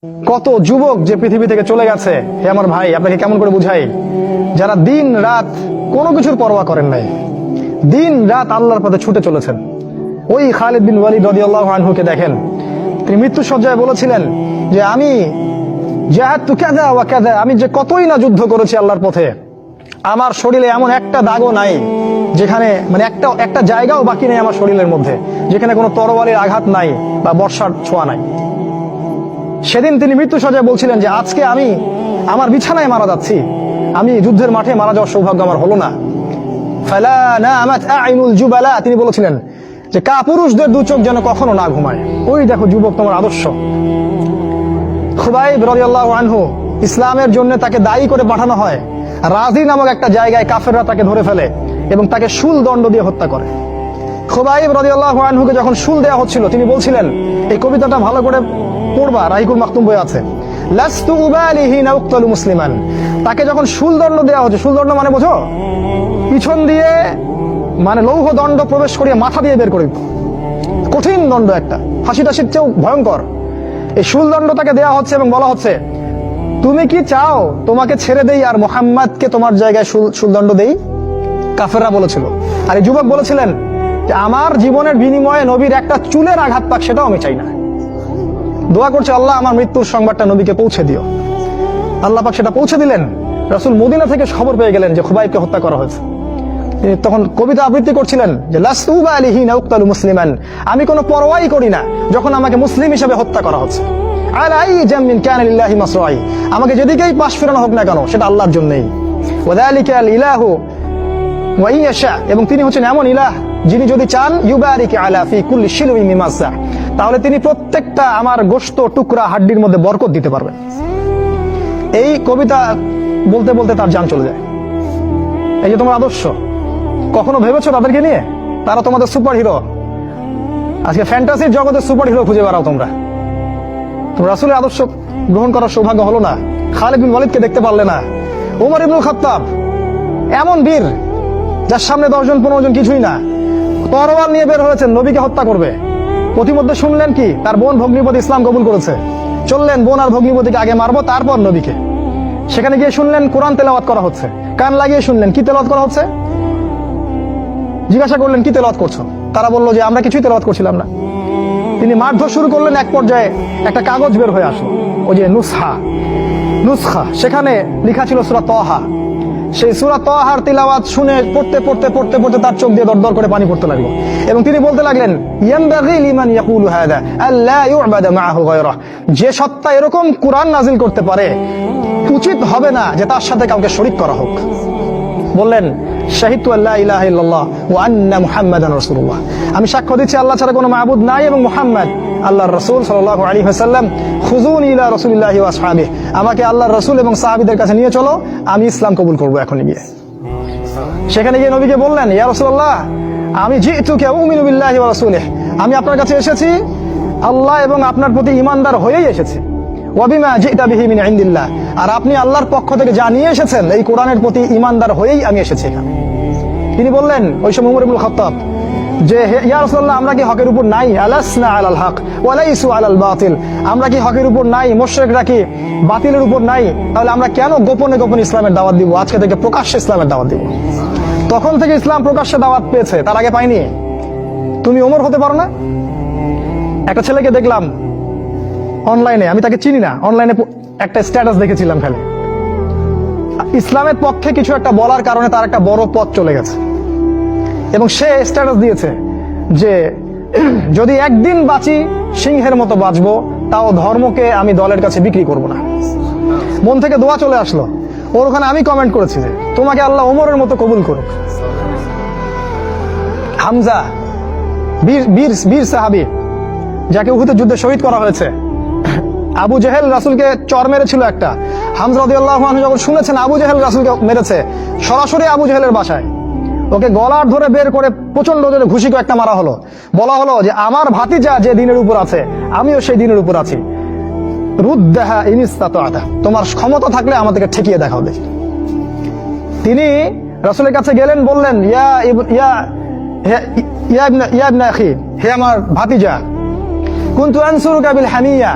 কত যুবক যে পৃথিবী থেকে চলে গেছে, হে আমার ভাই, আপনাকে কেমন করে বুঝাই, যারা দিন রাত কোনো কিছুর পরোয়া করেন নাই, দিন রাত আল্লাহর পথে ছুটে চলেছেন। ওই খালিদ বিন ওয়ালিদ রাদিয়াল্লাহু আনহুকে দেখেন, তিনি মৃত্যু সজ্জায় বলেছিলেন যে আমি জাহাদতু কাযা ওয়া কাযা, আমি যে কতই না যুদ্ধ করেছি আল্লাহর পথে, আমার শরীরে এমন একটা দাগও নাই যেখানে মানে একটা জায়গাও বাকি নেই আমার শরীরের মধ্যে যেখানে কোনো তরবারির আঘাত নাই বা বর্ষার ছোঁয়া নাই। সেদিন তিনি মৃত্যু সজ্জায় বলছিলেন যে আজকে আমি আমার বিছানায় মারা যাচ্ছি, আমি যুদ্ধের মাঠে মারা যাওয়ার সৌভাগ্য আমার হলো না। ফালা নামাত আইনুল জুবালা, তিনি বলেছিলেন যে কাপুরুষদের দু চোখ যেন কখনো না ঘুমায়। ওই দেখো যুবক, তোমার আদর্শ। খুবাইব রাদিয়াল্লাহু আনহু, ইসলামের জন্য তাকে দায়ী করে পাঠানো হয়, রাজি নামক একটা জায়গায় কাফেররা তাকে ধরে ফেলে এবং তাকে শুল দণ্ড দিয়ে হত্যা করে। খুবাইব রাদিয়াল্লাহু আনহুকে যখন শুল দেওয়া হচ্ছিল, তিনি বলছিলেন, এই কবিতাটা ভালো করে পড়বা, রাহিকুল মাকতুম বই আছে, লাস্তু উবালিহি না উক্তালু মুসলিমান। তাকে যখন শুল দণ্ড দেওয়া হচ্ছে, শুল দণ্ড মানে বোঝো, পিছন দিয়ে মানে লৌহ দণ্ড প্রবেশ করিয়ে মাথা দিয়ে বের করে দিত, কঠিন দণ্ড, একটা ফাঁসি টাসির চেয়েও ভয়ঙ্কর। এই শুল দণ্ড তাকে দেওয়া হচ্ছে এবং বলা হচ্ছে, তুমি কি চাও তোমাকে ছেড়ে দেই আর মুহাম্মাদকে তোমার জায়গায় শুলদণ্ড দেই? কাফেররা বলেছিল। আর এই যুবক বলেছিলেন যে আমার জীবনের বিনিময়ে নবীর একটা চুলের আঘাত পাক সেটাও আমি চাই না। দোয়া করছে, আল্লাহ আমার মৃত্যুর সংবাদটা নবীকে পৌঁছে দিও। আল্লাহ পাক সেটা পৌঁছে দিলেন। রাসূল মদিনা থেকে খবর পেয়ে গেলেন যে খুবাইবকে হত্যা করা হয়েছে। তিনি তখন কবিতা আবৃত্তি করছিলেন যে লাস্তু উবালিহি না উক্তালু মুসলিমান, আমি কোনো পরোয়াই করি না যখন আমাকে মুসলিম হিসেবে হত্যা করা হচ্ছে। আলাই জামিন কানা লিল্লাহি মাসরাই, আমাকে যেদিকেই পাশ ফেরানো হোক না কেন সেটা আল্লাহর জন্যই। ওয়াযালিকাল ইলাহু ওয়া ইয়াশা, এবং তিনি হচ্ছেন এমন ইলাহ যিনি যদি চান ইউবারিক আলা ফি কুল্লি শিলউই মিমাসা, তাহলে তিনি প্রত্যেকটা আমার গোশত টুকরা হাড্ডির মধ্যে বরকত দিতে পারবেন। এই কবিতা বলতে বলতে তার জান চলে যায়। এই যে তোমার আদর্শ, কখনো ভেবেছো তাদেরকে নিয়ে? তারা তোমাদের সুপার হিরো। আজকে ফ্যান্টাসির জগতে সুপার হিরো খুঁজে বেড়াও তোমরা। রাসূলের আদর্শ গ্রহণ করার সৌভাগ্য হলো না, খালিদ বিন ওয়ালিদকে দেখতে পারলে না। ওমর ইবনুল খাত্তাব এমন বীর, যার সামনে 10 জন 15 জন কিছুই না, তরোয়াল নিয়ে বের হয়েছেন নবীকে হত্যা করবে। প্রতিমধ্যে শুনলেন কি, তার বোন ভগ্নিপতি ইসলাম কবুল করেছে, চললেন বোন আর ভগ্নিপতিকে আগে মারবো তারপর নবীকে। সেখানে গিয়ে শুনলেন কোরআন তেলাওয়াত করা হচ্ছে, কান লাগিয়ে শুনলেন কি তেলাওয়াত করা হচ্ছে। জিজ্ঞাসা করলেন কি তেলাওয়াত করছো? তারা বললো যে আমরা কিছুই তেলাওয়াত করছিলাম না। তিনি মারধর শুরু করলেন, এক পর্যায়ে একটা কাগজ বের হয়ে আসলো, ওই যে নুসখা, সেখানে লেখা ছিল সূরা তাহা। সেই সূরা তাহার তিলাওয়াত শুনে পড়তে পড়তে পড়তে পড়তে তার চোখ দিয়ে দরদর করে পানি পড়তে লাগলো এবং তিনি বলতে লাগলেন, ইয়ানবাগি লিমান ইয়াকুলু হাদা আল্লা ইউবাদা মাআহু গায়রা, যে সত্তা এরকম কুরআন নাজিল করতে পারে উচিত হবে না যে তার সাথে কাউকে শরীক করা হোক। বললেন, শাহিদতু আল্লা ইলাহা ইল্লাল্লাহ ওয়া আন্না মুহাম্মাদান রাসূলুল্লাহ, আমি সাক্ষ্য দিচ্ছি আল্লাহ ছাড়া কোনো মাবুদ নাই এবং মুহাম্মদ আল্লাহর রাসূল সাল্লাল্লাহু আলাইহি ওয়াসাল্লাম। খুযুনি ইলা রাসূলিল্লাহি ওয়া আসহাবিহি, আমাকে আল্লাহর রাসূল এবং সাহাবীদের কাছে নিয়ে চলো, আমি ইসলাম কবুল করব এখনই গিয়ে। সেখানে গিয়ে নবীকে বললেন, ইয়া রাসূলুল্লাহ, আমি জিতুকা উমিনু বিল্লাহি ওয়া রাসূলিহি, আমি আপনার কাছে এসেছি আল্লাহ এবং আপনার প্রতি ঈমানদার হয়েই এসেছি। ওয়া বিমা জিতা বিহি মিন ইনদিল্লাহ, আর আপনি আল্লাহর পক্ষ থেকে যা নিয়ে এসেছেন এই কোরআনের প্রতি ঈমানদার হয়েই আমি এসেছি এখানে। তিনি বললেন, ওই সময় ওমর ইবনুল খাত্তাব, যে ইয়া রাসূলুল্লাহ, আমরা কি হকের উপর নাই? আলাসনা আলাল হক ওয়া লাইসু আলাল বাতিল, আমরা কি হকের উপর নাই? মুশরিকরা কি বাতিলের উপর নাই? তাহলে আমরা কেন গোপনে গোপনে ইসলামের দাওয়াত দিব? আজকে থেকে প্রকাশ্যে ইসলামের দাওয়াত দিব। তখন থেকে ইসলাম প্রকাশ্যে দাওয়াত পেয়েছে, তার আগে পাইনি। তুমি ওমর হতে পারো না? একটা ছেলেকে দেখলাম অনলাইনে, আমি তাকে চিনি না, অনলাইনে একটা স্ট্যাটাস দেখেছিলাম, খালি ইসলামের পক্ষে কিছু একটা বলার কারণে তার একটা বড় পথ চলে গেছে এবং সে স্ট্যাটাস দিয়েছে যে যদি একদিন বাঁচি সিংহের মতো বাঁচবো, তাও ধর্মকে আমি দলের কাছে বিক্রি করব না। মন থেকে দোয়া চলে আসলো ওর ওখানে। আমি কমেন্ট করেছি যে তোমাকে আল্লাহ ওমরের মতো কবুল করুক। হামজা বীর সাহাবী, যাকে উহুদের যুদ্ধে শহীদ করা হয়েছে, আবু জেহেল রাসূলকে চর মেরেছিল একটা। হামজা রাদিয়াল্লাহু আনহু যখন শুনেছেন আবু জেহেল রাসূলকে মেরেছে, সরাসরি আবু জেহেলের বাসায় ওকে গলার ধরে বের করে প্রচন্ড জোরে ঘুষি একটা মারা হলো। বলা হলো যে আমার ভাতিজা যে দিনের উপর আছে আমিও সেই দিনের উপর আছি, রুদ্দাহা ইন ইসতাতা'তা, তোমার ক্ষমতা থাকলে আমাদেরকে ঠেকিয়ে দেখাও দেখি। তিনি রাসূলের কাছে গেলেন, বললেন, ইয়া ইবনা আখি, হে আমার ভাতিজা, কুনতু আনসুরুকা বিল হামিয়া,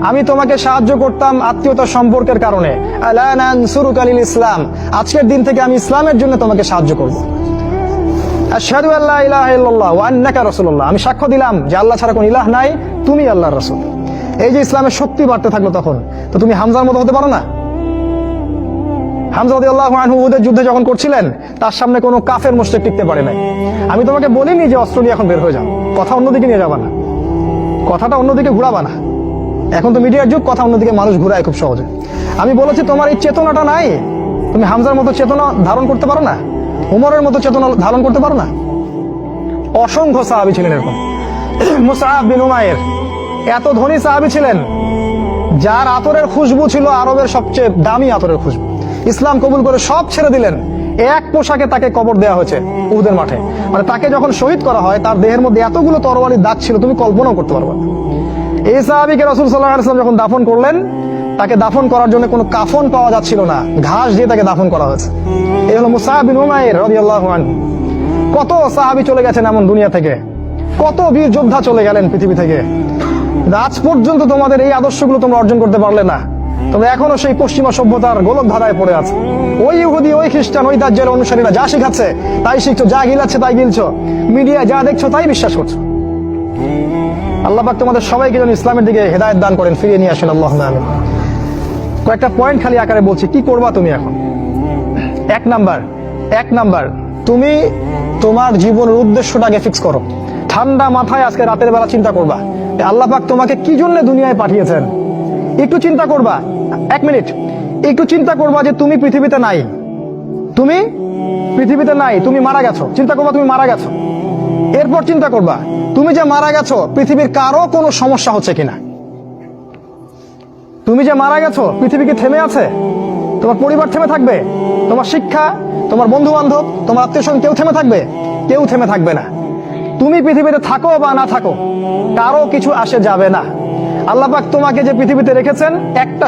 আমি তোমাকে সাহায্য করতাম আত্মীয়তার সম্পর্কের কারণে, আলা নানসুরুকা লিল ইসলাম, আজকের দিন থেকে আমি ইসলামের জন্য তোমাকে সাহায্য করব। আশহাদু আল্লা ইলাহা ইল্লাল্লাহ ওয়া আন্নাকা রাসূলুল্লাহ, আমি সাক্ষ্য দিলাম যে আল্লাহ ছাড়া কোনো ইলাহ নাই, তুমি আল্লাহর রাসূল। এই যে ইসলামের শক্তি বাড়তে থাকলো, তখন তো তুমি হামজার মতো হতে পারো না? হামজা রাদিয়াল্লাহু আনহু উহুদের যুদ্ধে যখন করছিলেন, তার সামনে কোনো কাফের মুশরিক টিকতে পারে নাই। আমি তোমাকে বলিনি যে অস্ত্র নিয়ে এখন বের হয়ে যাও, কথা অন্যদিকে নিয়ে যাবা না, কথাটা অন্যদিকে ঘুরাবা না। এখন তো মিডিয়ার যুগ, কথা অন্যদিকে মানুষ ঘুরায় খুব সহজে। আমি বলেছি তোমার এই চেতনাটা নাই, তুমি হামজার মতো চেতনা ধারণ করতে পারো না, উমরের মতো চেতনা ধারণ করতে পারো না। অসংখ্য সাহাবী ছিলেন এরকম। মুসআব বিন উমাইর এত ধনী সাহাবী ছিলেন, যার আতরের খুশবু ছিল আরবের সবচেয়ে দামি আতরের খুশবু। ইসলাম কবুল করে সব ছেড়ে দিলেন, এক পোশাকে তাকে কবর দেওয়া হয়েছে উহুদের মাঠে। মানে তাকে যখন শহীদ করা হয়, তার দেহের মধ্যে এতগুলো তরবারির দাগ ছিল, তুমি কল্পনাও করতে পারবে না। এই সাহাবীকে রাসূল সাল্লাল্লাহু আলাইহি ওয়াসাল্লাম যখন দাফন করলেন, তাকে দাফন করার জন্য কোনো কাফন পাওয়া যাচ্ছিল না, ঘাস দিয়ে তাকে দাফন করা হয়েছে। এই হলো মুসআব বিন উমাইর রাদিয়াল্লাহু আনহু। কত সাহাবী চলে গেছেন এমন দুনিয়া থেকে, কত বীর যোদ্ধা চলে গেলেন পৃথিবী থেকে। আজ পর্যন্ত তোমাদের এই আদর্শগুলো তোমরা অর্জন করতে পারলে না। তোমরা এখনো সেই পশ্চিমা সভ্যতার গোলক ধাঁধায় পড়ে আছে। ওই ইহুদি, ওই খ্রিস্টান, ওই দাজ্জালের অনুসারীরা যা শিখাচ্ছে তাই শিখছো, যা গিলাচ্ছে তাই গিলছো, মিডিয়া যা দেখছো তাই বিশ্বাস করছো। আল্লাহ পাক তোমাদের সবাইকে যেন ইসলামের দিকে হেদায়েত দান করেন, ফিরিয়ে নিয়ে আসেন, আল্লাহুম্মা আমিন। কয়েকটা পয়েন্ট খালি আকারে বলছি, কি করবা তুমি এখন। এক নাম্বার, তুমি তোমার জীবনের উদ্দেশ্যটাকে ফিক্স করো। ঠান্ডা মাথায় আজকে রাতের বেলা চিন্তা করবা আল্লাহ পাক তোমাকে কি জন্য দুনিয়ায় পাঠিয়েছেন। একটু চিন্তা করবা, 1 মিনিট একটু চিন্তা করবা যে তুমি পৃথিবীতে নাই, তুমি পৃথিবীতে নাই, তুমি মারা গেছো। চিন্তা করবা তুমি মারা গেছো। এরপর চিন্তা করবা তুমি যে মারা গেছো, পৃথিবীর কারো কোনো সমস্যা হচ্ছে কিনা। তুমি যে মারা গেছো, পৃথিবী কি থেমে আছে? তোমার পরিবার থেমে থাকবে? তোমার শিক্ষা, তোমার বন্ধু বান্ধব, তোমার আত্মীয়স্বজন কেউ থেমে থাকবে? কেউ থেমে থাকবে না। তুমি পৃথিবীতে থাকো বা না থাকো, কারো কিছু আসে যাবে না। আল্লাহ পাক তোমাকে যে পৃথিবীতে রেখেছেন, একটা